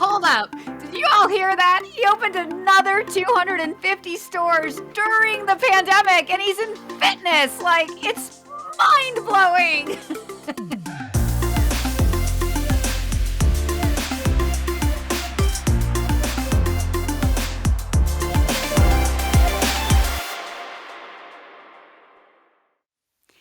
Hold up. Did you all hear that? He opened another 250 stores during the pandemic and he's in fitness. Like, it's mind blowing.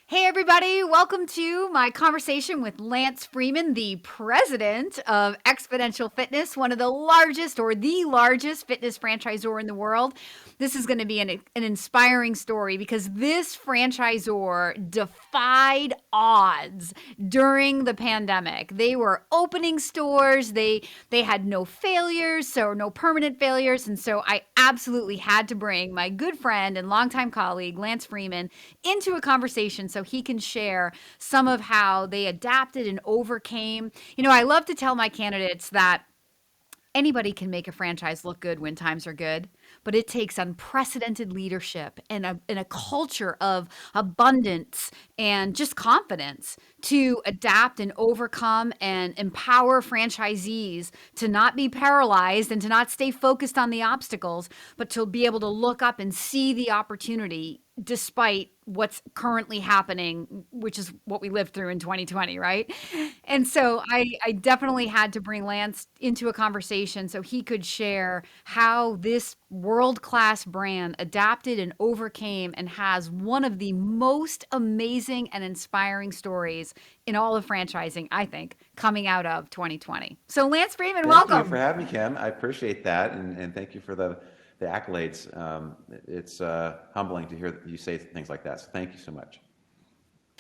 Hey everybody, welcome to my conversation with Lance Freeman, the president of Xponential Fitness, one of the largest or the largest fitness franchisor in the world. This is going to be an inspiring story because this franchisor defied odds during the pandemic. They were opening stores, they had no failures, so no permanent failures, and so I absolutely had to bring my good friend and longtime colleague, Lance Freeman, into a conversation so he can share some of how they adapted and overcame. You know, I love to tell my candidates that anybody can make a franchise look good when times are good, but it takes unprecedented leadership and a culture of abundance and just confidence to adapt and overcome and empower franchisees to not be paralyzed and to not stay focused on the obstacles, but to be able to look up and see the opportunity despite what's currently happening, which is what we lived through in 2020, right? And so I definitely had to bring Lance into a conversation so he could share how this world-class brand adapted and overcame and has one of the most amazing and inspiring stories in all of franchising, I think, coming out of 2020. So Lance Freeman, Thank you welcome. for having me, Kim. I appreciate that, and thank you for the accolades. It's humbling to hear you say things like that, so thank you so much.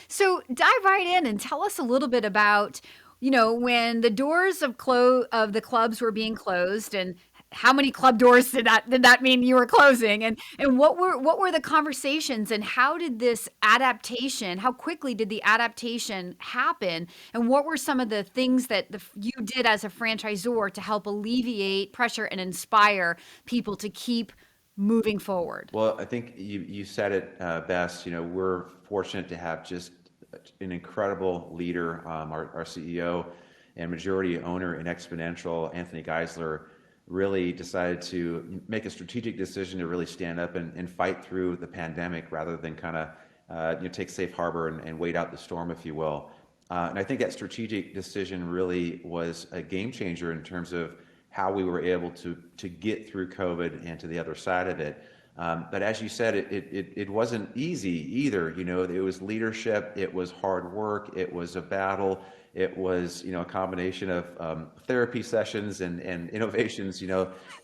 So dive right in and tell us a little bit about, when the doors of the clubs were being closed, and how many club doors did that mean you were closing, and what were the conversations, and how did this adaptation, how quickly did the adaptation happen, and what were some of the things that you did as a franchisor to help alleviate pressure and inspire people to keep moving forward? Well, I think you said it best. You know, we're fortunate to have just an incredible leader, our CEO and majority owner in Xponential, Anthony Geisler, really decided to make a strategic decision to really stand up and fight through the pandemic rather than kind of take safe harbor and wait out the storm, if you will. And I think that strategic decision really was a game changer in terms of how we were able to get through COVID and to the other side of it. But as you said, it wasn't easy either. You know, it was leadership, it was hard work, it was a battle, it was, a combination of therapy sessions and innovations,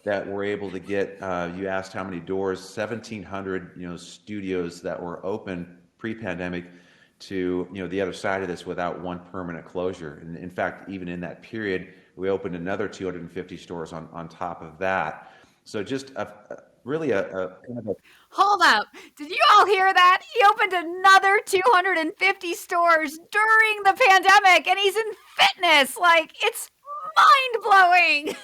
that we're able to get. You asked how many doors, 1,700, studios that were open pre-pandemic to, the other side of this without one permanent closure. And in fact, even in that period, we opened another 250 stores on top of that. So just really a kind of a Hold up. Did you all hear that? He opened another 250 stores during the pandemic and he's in fitness. Like, it's mind blowing.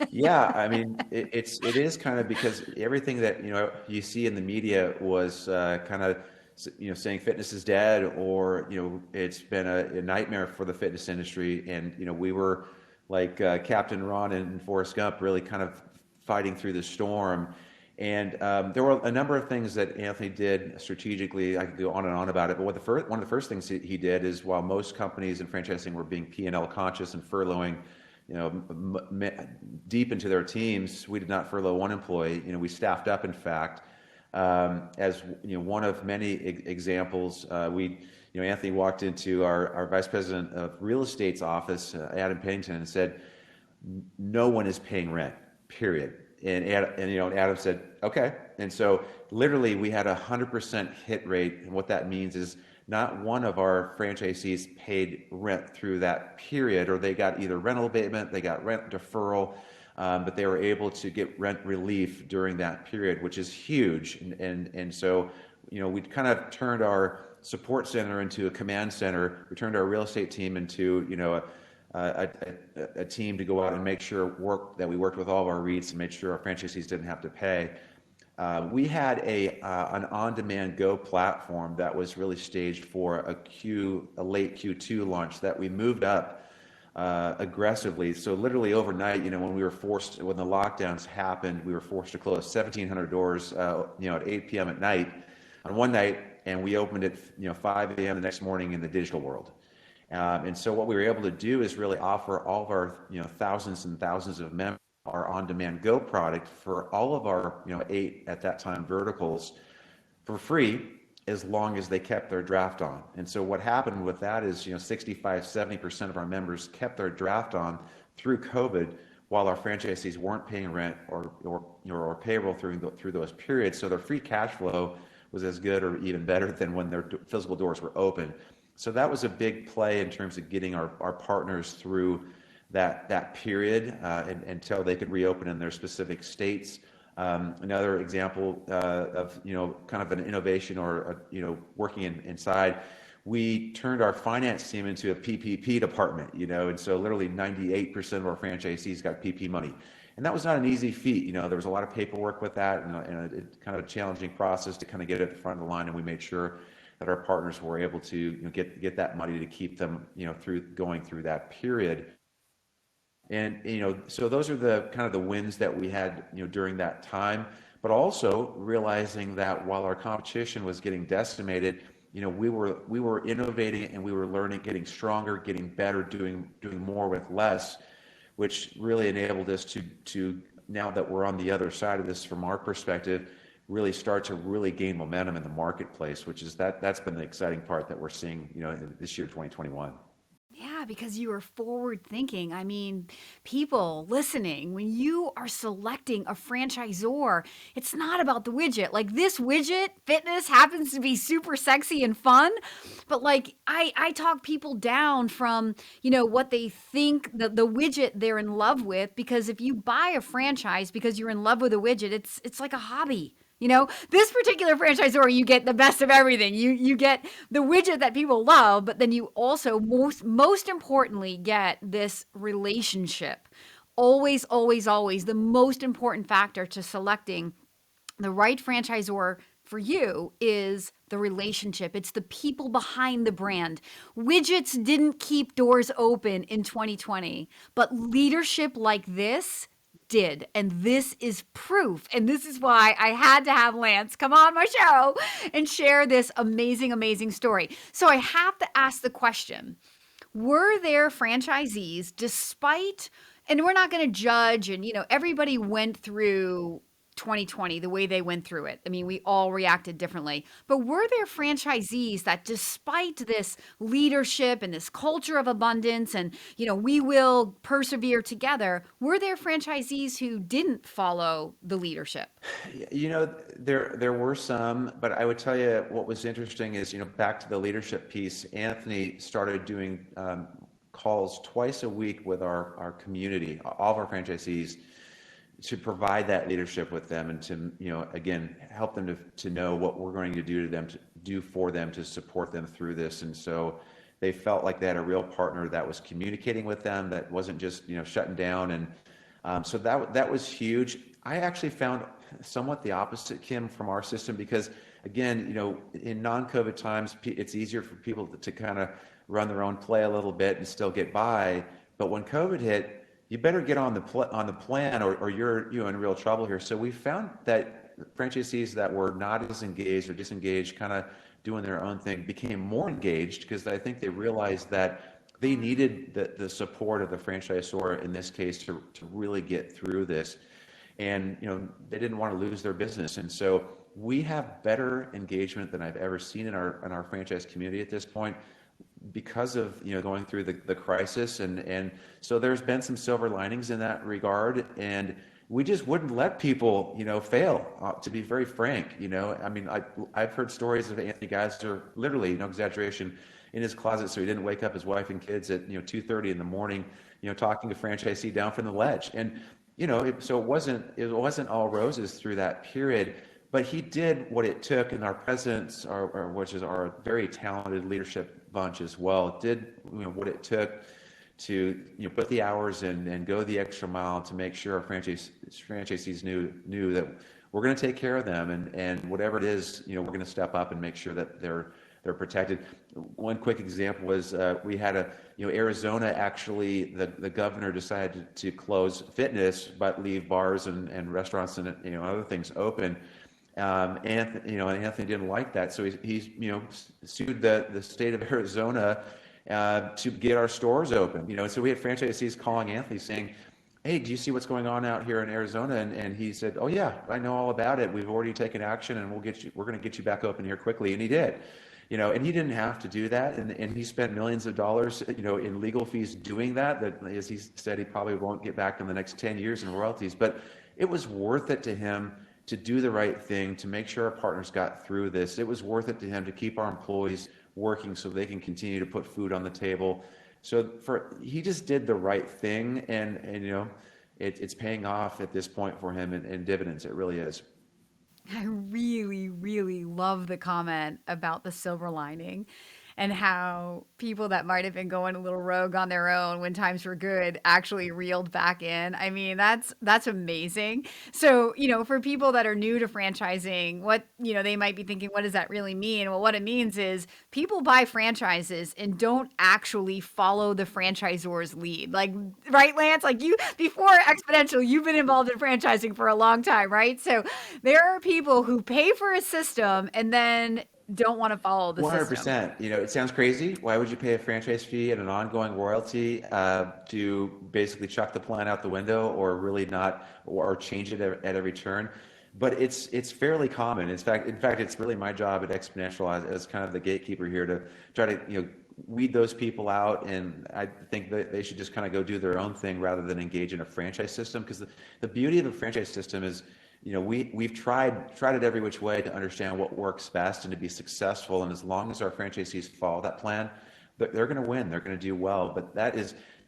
Yeah, I mean, it is kind of because everything that you see in the media was kind of saying fitness is dead, or it's been a nightmare for the fitness industry, and we were like Captain Ron and Forrest Gump, really kind of fighting through the storm. And there were a number of things that Anthony did strategically. I could go on and on about it, but one of the first things he did is, while most companies in franchising were being P&L-conscious and furloughing, deep into their teams, we did not furlough one employee. We staffed up, in fact, as one of many examples. Anthony walked into our vice president of real estate's office, Adam Pennington, and said, "No one is paying rent, period." And Adam said, "Okay." And so literally we had 100% hit rate. And what that means is not one of our franchisees paid rent through that period, or they got either rental abatement, they got rent deferral, but they were able to get rent relief during that period, which is huge. And so, we kind of turned our support center into a command center. We turned our real estate team into, a team to go out and make sure that we worked with all of our REITs and made sure our franchisees didn't have to pay. We had an on-demand Go platform that was really staged for a late Q2 launch that we moved up aggressively. So literally overnight, when when the lockdowns happened, we were forced to close 1,700 doors, at 8 p.m. at night on one night, and we opened at 5 a.m. the next morning in the digital world. And so what we were able to do is really offer all of our thousands and thousands of members our on-demand Go product for all of our 8 at that time verticals for free, as long as they kept their draft on. And so what happened with that is 65-70% of our members kept their draft on through COVID, while our franchisees weren't paying rent or payroll through those periods. So their free cash flow was as good or even better than when their physical doors were open. So that was a big play in terms of getting our partners through that period until they could reopen in their specific states. Another example of kind of an innovation or working inside, we turned our finance team into a PPP department, and so literally 98% of our franchisees got PP money. And that was not an easy feat. There was a lot of paperwork with that, and a kind of a challenging process to kind of get it at the front of the line. And we made sure that our partners were able to get that money to keep them going through that period. And so those are the kind of the wins that we had during that time. But also realizing that while our competition was getting decimated, we were innovating, and we were learning, getting stronger, getting better, doing more with less, which really enabled us to now that we're on the other side of this from our perspective, really start to really gain momentum in the marketplace, which is that's been the exciting part that we're seeing this year, 2021. Yeah, because you are forward thinking. I mean, people listening, when you are selecting a franchisor, it's not about the widget. Like, this widget, fitness, happens to be super sexy and fun, but like I talk people down from, what they think the widget they're in love with, because if you buy a franchise because you're in love with a widget, it's like a hobby. This particular franchisor, you get the best of everything. You get the widget that people love, but then you also most importantly get this relationship. Always, always, always the most important factor to selecting the right franchisor for you is the relationship. It's the people behind the brand. Widgets didn't keep doors open in 2020, but leadership like this did. And this is proof. And this is why I had to have Lance come on my show and share this amazing, amazing story. So I have to ask the question, were there franchisees, despite, and we're not going to judge, and everybody went through 2020 the way they went through it. I mean, we all reacted differently. But were there franchisees that, despite this leadership and this culture of abundance and, we will persevere together, were there franchisees who didn't follow the leadership? There were some, but I would tell you what was interesting is, back to the leadership piece, Anthony started doing calls twice a week with our community, all of our franchisees, to provide that leadership with them, and to again help them to know what we're going to do for them to support them through this. And so they felt like they had a real partner that was communicating with them, that wasn't just shutting down. And so that was huge. I actually found somewhat the opposite, Kim, from our system, because again, in non-COVID times, it's easier for people to kind of run their own play a little bit and still get by. But when COVID hit, you better get on the plan, or you're in real trouble here. So we found that franchisees that were not as engaged or disengaged, kind of doing their own thing, became more engaged, because I think they realized that they needed the support of the franchisor in this case to really get through this. And they didn't want to lose their business. And so we have better engagement than I've ever seen in our franchise community at this point, because of going through the crisis. And so there's been some silver linings in that regard, and we just wouldn't let people fail, to be very frank. I mean, I've heard stories of Anthony Geisler, literally, no exaggeration, in his closet so he didn't wake up his wife and kids at 2:30 in the morning, talking to franchisee down from the ledge. And so it wasn't all roses through that period. But he did what it took, and our presidents, which is our very talented leadership bunch as well, did what it took to put the hours in and go the extra mile to make sure our franchisees knew that we're going to take care of them, and whatever it is, we're going to step up and make sure that they're they're protected. One quick example was we had Arizona actually, the governor decided to close fitness but leave bars and restaurants and other things open. And Anthony didn't like that, so he's sued the state of Arizona to get our stores open. So we had franchisees calling Anthony saying, "Hey, do you see what's going on out here in Arizona?" And he said, "Oh yeah, I know all about it. We've already taken action, and we're going to get you back open here quickly." And he did. And he didn't have to do that, and he spent millions of dollars, in legal fees doing that. That, as he said, he probably won't get back in the next 10 years in royalties. But it was worth it to him to do the right thing, to make sure our partners got through this. It was worth it to him to keep our employees working so they can continue to put food on the table. So he just did the right thing, and it's paying off at this point for him in dividends. It really is. I really, really love the comment about the silver lining and how people that might have been going a little rogue on their own when times were good actually reeled back in. I mean, that's amazing. So, for people that are new to franchising, what, they might be thinking, what does that really mean? Well, what it means is people buy franchises and don't actually follow the franchisor's lead. Like, right, Lance? Like before Xponential, you've been involved in franchising for a long time, right? So there are people who pay for a system and then don't want to follow the system. 100%. It sounds crazy. Why would you pay a franchise fee and an ongoing royalty to basically chuck the plan out the window, or really not, or change it at every turn? But it's fairly common. In fact, it's really my job at Xponential as kind of the gatekeeper here to try to weed those people out. And I think that they should just kind of go do their own thing rather than engage in a franchise system. Because the beauty of a franchise system is, we've tried it every which way to understand what works best and to be successful. And as long as our franchisees follow that plan, they're going to win. They're going to do well. But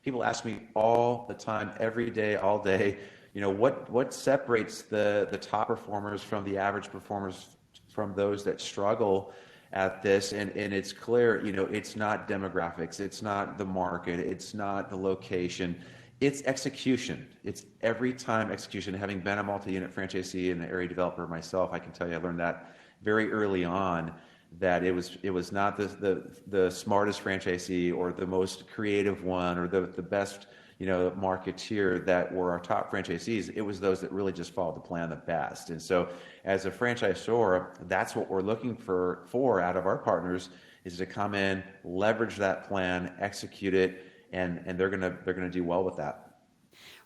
people ask me all the time, every day, all day, what separates the top performers from the average performers, from those that struggle at this. And it's clear, it's not demographics, it's not the market, it's not the location. It's execution. It's every time execution. Having been a multi-unit franchisee and an area developer myself, I can tell you I learned that very early on, that it was not the smartest franchisee or the most creative one or the best marketeer that were our top franchisees. It was those that really just followed the plan the best. And so as a franchisor, that's what we're looking for out of our partners, is to come in, leverage that plan, execute it, and they're gonna do well with that.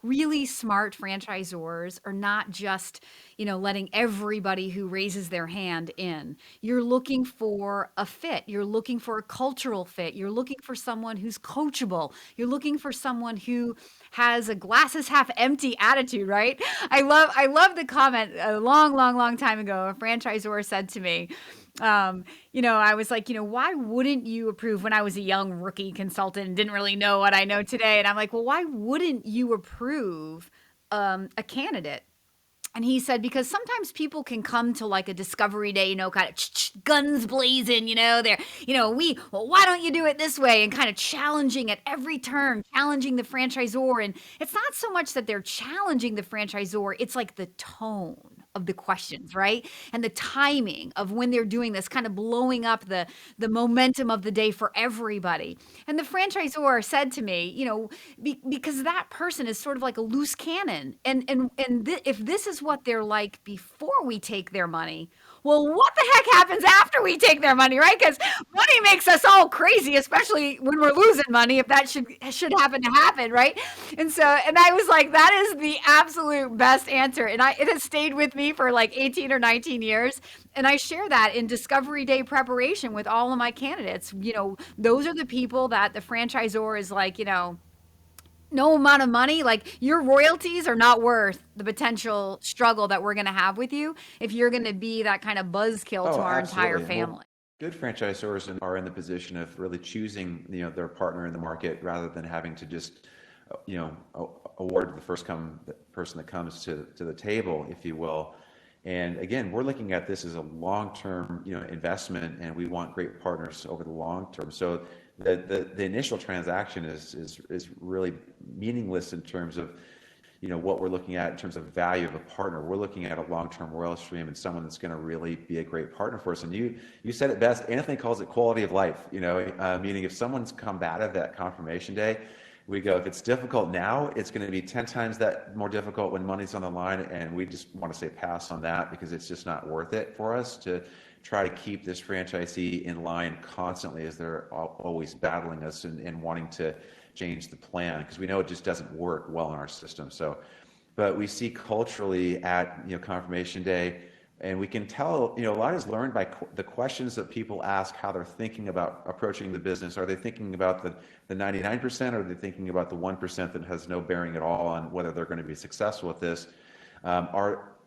Really smart franchisors are not just, letting everybody who raises their hand in. You're looking for a fit. You're looking for a cultural fit. You're looking for someone who's coachable. You're looking for someone who has a glasses half empty attitude, right? I love the comment a long, long, long time ago. A franchisor said to me, I was like, why wouldn't you approve, when I was a young rookie consultant and didn't really know what I know today? And I'm like, well, why wouldn't you approve a candidate? And he said, because sometimes people can come to like a discovery day, kind of guns blazing, they're, why don't you do it this way? And kind of challenging at every turn, challenging the franchisor. And it's not so much that they're challenging the franchisor, it's like the tone of the questions, right? And the timing of when they're doing this, kind of blowing up the momentum of the day for everybody. And the franchisor said to me, because that person is sort of like a loose cannon. If this is what they're like before we take their money, well, what the heck happens after we take their money, right? Because money makes us all crazy, especially when we're losing money, if that should happen to happen, right? And I was like, that is the absolute best answer. And it has stayed with me for like 18 or 19 years. And I share that in Discovery Day preparation with all of my candidates. Those are the people that the franchisor is like, no amount of money, like your royalties are not worth the potential struggle that we're going to have with you if you're going to be that kind of buzzkill to our entire family. Well, good franchisors are in the position of really choosing, their partner in the market rather than having to just, award the first person that comes to the table, if you will. And again, we're looking at this as a long-term, investment, and we want great partners over the long term. So the initial transaction is really meaningless in terms of, what we're looking at in terms of value of a partner. We're looking at a long-term royalty stream and someone that's going to really be a great partner for us. And you said it best. Anthony calls it quality of life. Meaning if someone's combative that confirmation day, we go, if it's difficult now, it's going to be 10 times that more difficult when money's on the line. And we just want to say pass on that, because it's just not worth it for us to try to keep this franchisee in line constantly as they're always battling us and wanting to change the plan, because we know it just doesn't work well in our system. So, but we see culturally at confirmation day, and we can tell a lot is learned by the questions that people ask, how they're thinking about approaching the business. Are they thinking about the 99%, or are they thinking about the 1% that has no bearing at all on whether they're going to be successful with this?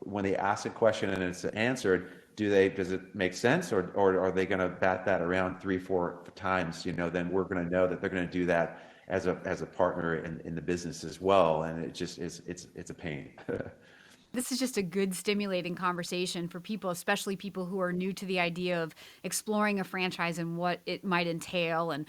When they ask a question and it's answered, does it make sense, or are they going to bat that around 3-4 times? Then we're going to know that they're going to do that as a partner in the business as well, and it just it's a pain. This is just a good stimulating conversation for people, especially people who are new to the idea of exploring a franchise and what it might entail, and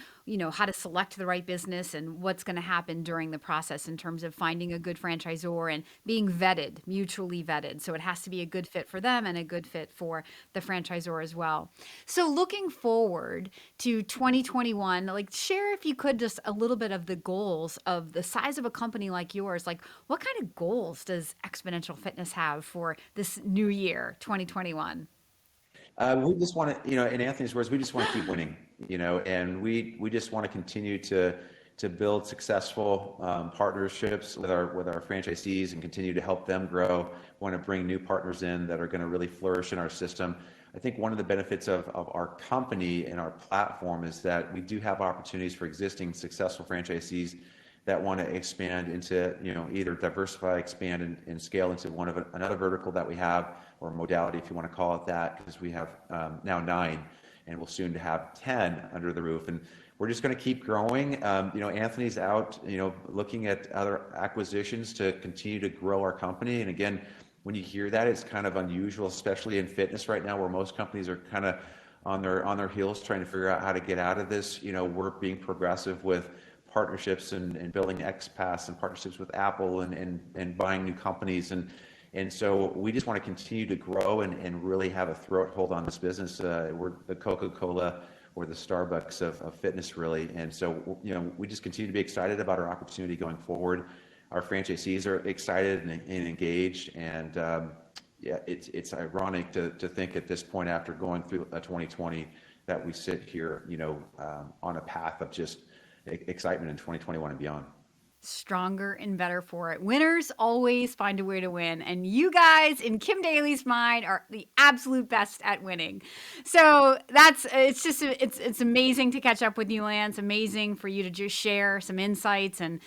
how to select the right business and what's going to happen during the process in terms of finding a good franchisor and being vetted, mutually vetted. So it has to be a good fit for them and a good fit for the franchisor as well. So looking forward to 2021, share, if you could, just a little bit of the goals of the size of a company like yours. What kind of goals does Xponential Fitness have for this new year, 2021? We just want to, in Anthony's words, we just want to keep winning, and we just want to continue to build successful partnerships with our franchisees and continue to help them grow. Want to bring new partners in that are going to really flourish in our system. I think one of the benefits of our company and our platform is that we do have opportunities for existing successful franchisees that want to expand into, either diversify, expand, and scale into another vertical that we have, or modality, if you want to call it that, because we have now 9, and we'll soon have 10 under the roof. And we're just going to keep growing. Anthony's out, looking at other acquisitions to continue to grow our company. And again, when you hear that, it's kind of unusual, especially in fitness right now, where most companies are kind of on their heels trying to figure out how to get out of this. We're being progressive with partnerships and building XPass and partnerships with Apple and buying new companies. And so we just want to continue to grow and really have a throat hold on this business. We're the Coca-Cola or the Starbucks of fitness, really. And so, we just continue to be excited about our opportunity going forward. Our franchisees are excited and engaged. And it's ironic to think at this point, after going through 2020, that we sit here, on a path of just excitement in 2021 and beyond. Stronger and better for it. Winners always find a way to win. And you guys, in Kim Daly's mind, are the absolute best at winning. So it's amazing to catch up with you, Lance. Amazing for you to just share some insights. And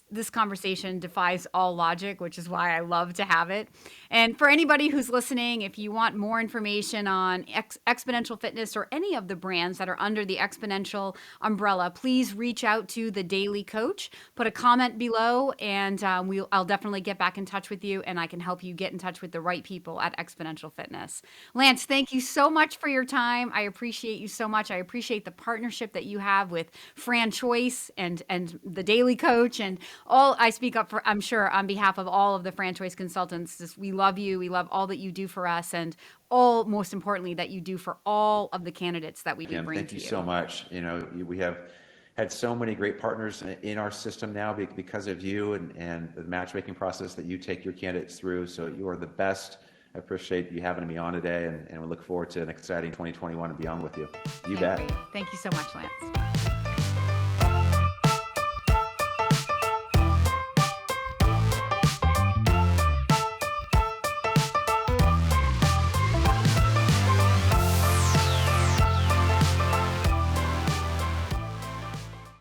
this conversation defies all logic, which is why I love to have it. And for anybody who's listening, if you want more information on Xponential Fitness or any of the brands that are under the Xponential umbrella, please reach out to the Daily Coach. Put a comment below, and I'll definitely get back in touch with you, and I can help you get in touch with the right people at Xponential Fitness. Lance, thank you so much for your time. I appreciate you so much. I appreciate the partnership that you have with Fran Choice and the Daily Coach. And I speak up for, I'm sure, on behalf of all of the franchise consultants. We love you. We love all that you do for us, and most importantly, that you do for all of the candidates that we do bring to you. Thank you so much. We have had so many great partners in our system now because of you and the matchmaking process that you take your candidates through. So you are the best. I appreciate you having me on today, and we look forward to an exciting 2021 and beyond with you. You bet. Thank you so much, Lance.